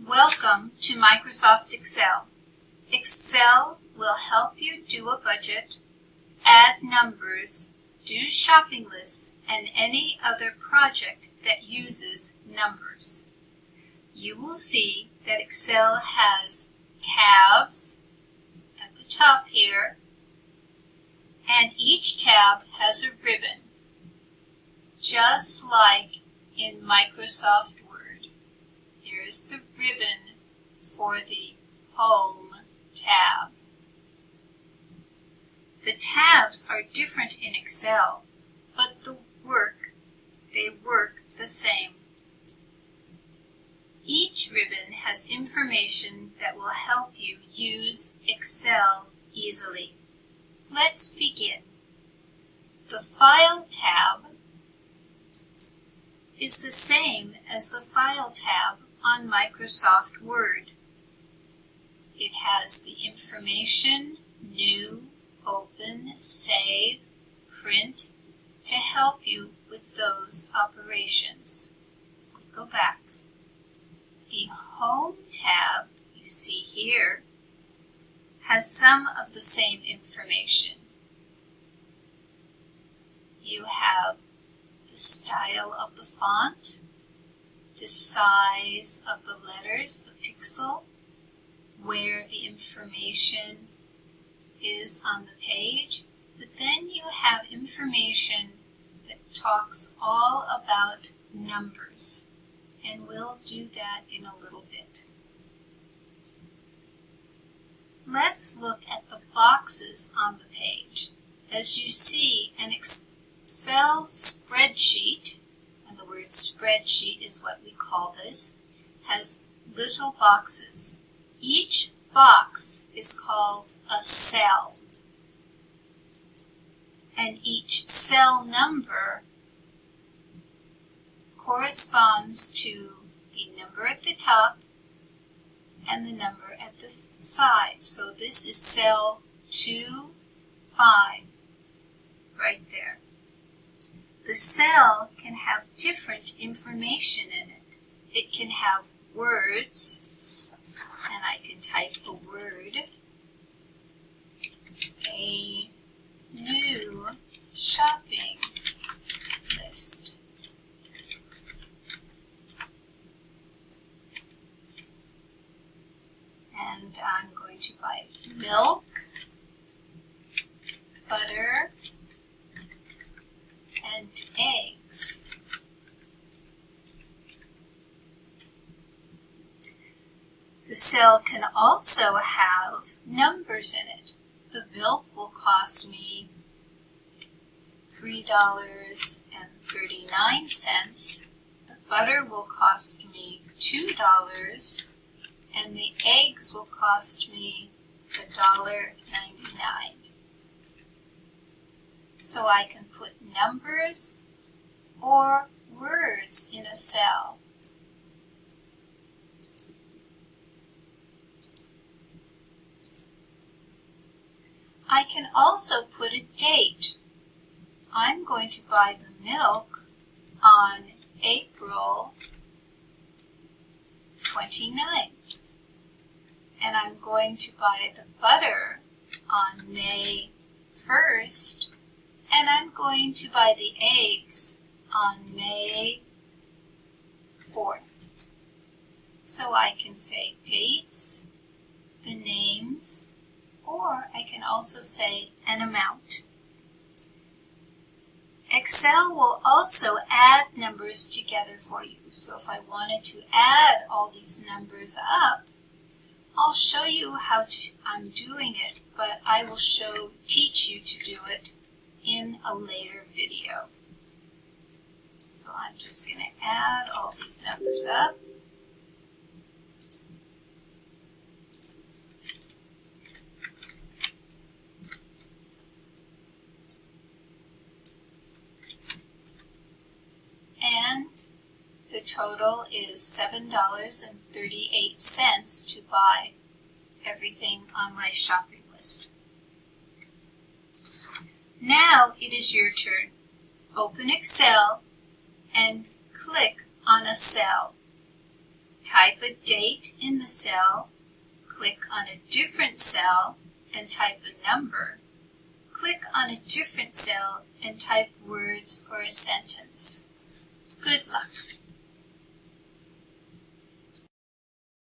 Welcome to Microsoft Excel. Excel will help you do a budget, add numbers, do shopping lists, and any other project that uses numbers. You will see that Excel has tabs at the top here, and each tab has a ribbon, just like in Microsoft Word. Here's the ribbon for the Home tab. The tabs are different in Excel, but they work the same. Each ribbon has information that will help you use Excel easily. Let's begin. The File tab is the same as the File tab on Microsoft Word. It has the information, New, Open, Save, Print to help you with those operations. Go back. The Home tab you see here has some of the same information. You have the style of the font, the size of the letters, the pixel, where the information is on the page, but then you have information that talks all about numbers, and we'll do that in a little bit. Let's look at the boxes on the page. As you see, an Excel spreadsheet, and the word spreadsheet is what we call this, has little boxes. Each box is called a cell, and each cell number corresponds to the number at the top and the number at the side. So this is cell 2, 5, right there. The cell can have different information in it. It can have words, and I can type a word, a new shopping list. And I'm going to buy milk, butter, and eggs. The cell can also have numbers in it. The milk will cost me $3.39. The butter will cost me $2. And the eggs will cost me $1.99. So I can put numbers or words in a cell. I can also put a date. I'm going to buy the milk on April 29th. And I'm going to buy the butter on May 1st. And I'm going to buy the eggs on May 4th. So I can say dates, the names, or I can also say an amount. Excel will also add numbers together for you. So if I wanted to add all these numbers up, I'll show you how I'm doing it, but I will teach you to do it in a later video. So I'm just going to add all these numbers up. And the total is $7.38 to buy everything on my shopping list. Now it is your turn. Open Excel and click on a cell. Type type a date in the cell, click on a different cell and type a number, click on a different cell and type words or a sentence.